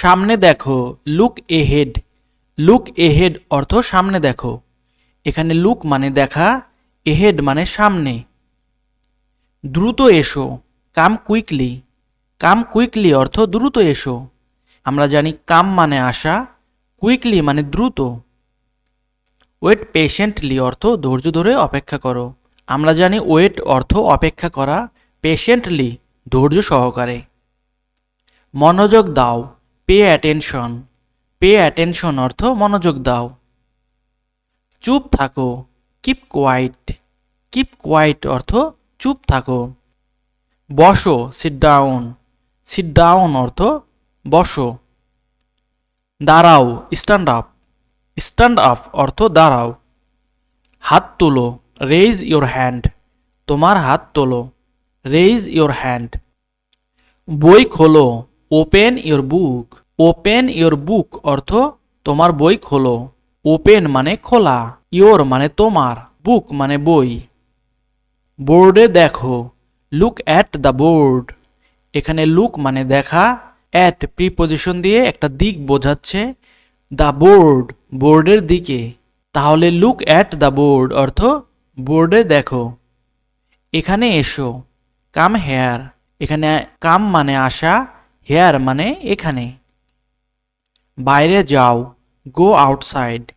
সামনে দেখো, look ahead. Look ahead অর্থ সামনে দেখো। এখানে লুক মানে দেখা, এহেড মানে সামনে। দ্রুত এসো, কাম কুইকলি। কাম কুইকলি অর্থ দ্রুত এসো। আমরা জানি কাম মানে আসা, কুইকলি মানে দ্রুত। ওয়েট পেশেন্টলি অর্থ ধৈর্য ধরে অপেক্ষা করো। আমরা জানি ওয়েট অর্থ অপেক্ষা করা, পেশেন্টলি ধৈর্য সহকারে। মনোযোগ দাও, পে অ্যাটেনশন। পে অ্যাটেনশন অর্থ মনোযোগ দাও। চুপ থাকো, কিপ কোয়াইট। কিপ কোয়াইট অর্থ চুপ থাকো। বসো, সিট ডাউন। সিট ডাউন অর্থ বসো। দাঁড়াও, স্ট্যান্ড আপ। স্ট্যান্ড আপ অর্থ দাঁড়াও। হাত তোলো, রেইজ ইয়োর হ্যান্ড। তোমার হাত তোলো, রেইজ ইয়োর হ্যান্ড। বই খোলো, open your book. Open your book অর্থ তোমার বই খোলো। ওপেন মানে খোলা, ইয়োর মানে তোমার, বুক মানে বই। বোর্ডে দেখো, লুক অ্যাট দ্য বোর্ড। এখানে লুক মানে দেখা, অ্যাট প্রিপজিশন দিয়ে একটা দিক বোঝাচ্ছে। দ্য বোর্ড বোর্ডের দিকে। তাহলে লুক অ্যাট দ্য বোর্ড অর্থ বোর্ডে দেখো। এখানে এসো, কাম হেয়ার। এখানে কাম মানে আসা, হেয়ার মানে এখানে। বাইরে যাও, গো আউটসাইড।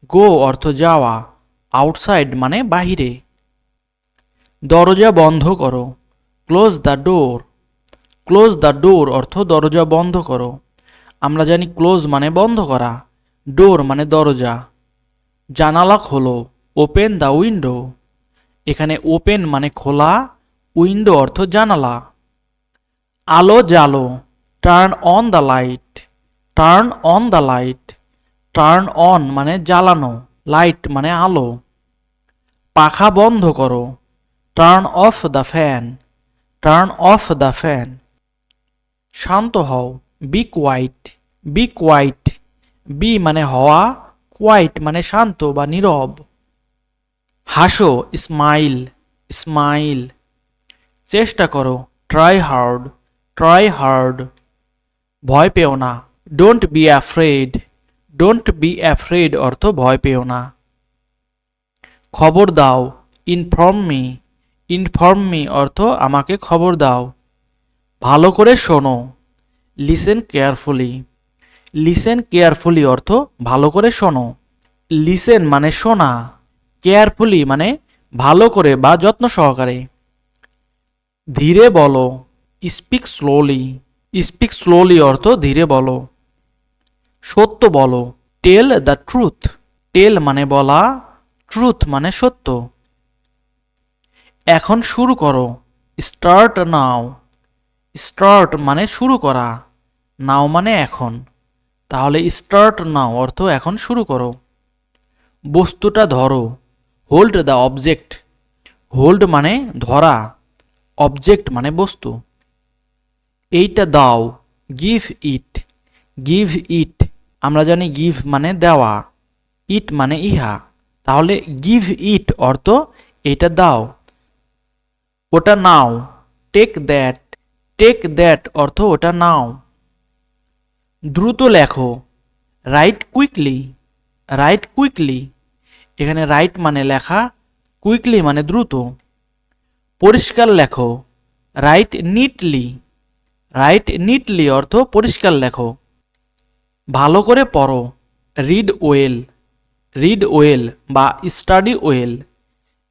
গো অর্থ যাওয়া, আউটসাইড মানে বাহিরে। দরজা বন্ধ করো, close the door. Close the door অর্থ দরজা বন্ধ করো। আমরা জানি ক্লোজ মানে বন্ধ করা, ডোর মানে দরজা। জানালা খোলো, ওপেন দ্য উইন্ডো। এখানে ওপেন মানে খোলা, উইন্ডো অর্থ জানালা। আলো জ্বালো, turn on the light. Turn on the light. Turn on মানে জ্বালানো, লাইট মানে আলো। পাখা বন্ধ করো, turn off the fan. Turn off the fan. শান্ত হও, be quiet. Be quiet. Be মানে হওয়া, কোয়াইট মানে শান্ত বা নীরব। হাসো, স্মাইল। স্মাইল। চেষ্টা করো, ট্রাই হার্ড। Try hard. ভয় পেও না, don't be afraid. Don't be afraid অর্থ ভয় পেও না। খবর দাও, ইনফর্ম মি। ইনফর্ম মি অর্থ আমাকে খবর দাও। ভালো করে শোনো, লিসেন কেয়ারফুলি। লিসেন কেয়ারফুলি অর্থ ভালো করে শোনো। লিসেন মানে শোনা, কেয়ারফুলি মানে ভালো করে বা যত্ন সহকারে। ধীরে বলো, স্পিক স্লোলি। স্পিক স্লোলি অর্থ ধীরে বলো। সত্য বলো, টেল দ্য ট্রুথ। টেল মানে বলা, ট্রুথ মানে সত্য। এখন শুরু করো, স্টার্ট নাও। স্টার্ট মানে শুরু করা, নাও মানে এখন। তাহলে স্টার্ট নাও অর্থ এখন শুরু করো। বস্তুটা ধরো, হোল্ড দ্য অবজেক্ট। হোল্ড মানে ধরা, অবজেক্ট মানে বস্তু। এইটা দাও, গিভ ইট। Give it. আমরা জানি গিভ মানে দেওয়া, ইট মানে ইহা। তাহলে গিভ ইট অর্থ এইটা দাও। ওটা নাও, টেক দ্যাট। টেক দ্যাট অর্থ ওটা নাও। দ্রুত লেখো, রাইট কুইকলি। Right quickly. এখানে রাইট মানে লেখা, কুইকলি মানে দ্রুত। পরিষ্কার লেখো, রাইট নিটলি। রাইট নিটলি অর্থ পরিষ্কার লেখো। ভালো করে পড়ো, রিড ওয়েল। রিড ওয়েল বা স্টাডি ওয়েল।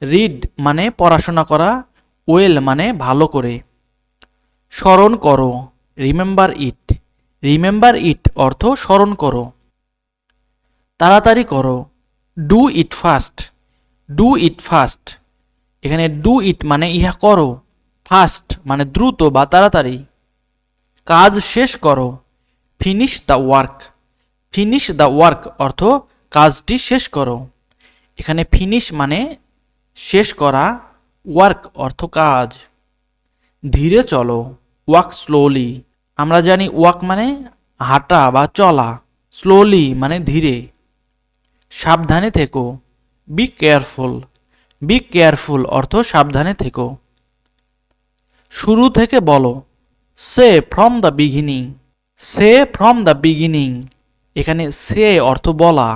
রিড মানে পড়াশোনা করা, ওয়েল মানে ভালো করে। স্মরণ করো, রিমেম্বার ইট। রিমেম্বার ইট অর্থ স্মরণ করো। তাড়াতাড়ি করো, do it fast. Do it fast. এখানে ডু ইট মানে ইহা করো, ফাস্ট মানে দ্রুত বা তাড়াতাড়ি। কাজ শেষ করো, finish the work. Finish the work অর্থ কাজটি শেষ করো। এখানে ফিনিশ মানে শেষ করা, ওয়ার্ক অর্থ কাজ। ধীরে চলো, ওয়াক স্লোলি। আমরা জানি ওয়াক মানে হাঁটা বা চলা, স্লোলি মানে ধীরে। সাবধানে থেকো, বি কেয়ারফুল। বি কেয়ারফুল অর্থ সাবধানে থেকো। শুরু থেকে বলো, say from the beginning. Say from the beginning, এখানে সে অর্থ বলা,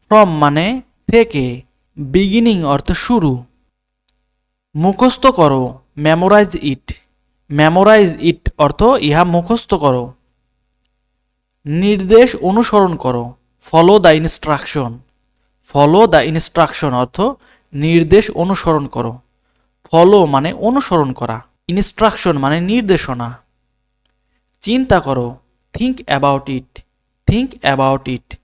ফ্রম মানে থেকে, বিগিনিং অর্থ শুরু। মুখস্থ করো, মেমোরাইজ ইট, মেমোরাইজ ইট অর্থ ইহা মুখস্থ করো। নির্দেশ অনুসরণ করো, follow the instruction, follow the instruction অর্থ নির্দেশ অনুসরণ করো। ফলো মানে অনুসরণ করা, ইনস্ট্রাকশন মানে নির্দেশনা। চিন্তা করো, think about it, think about it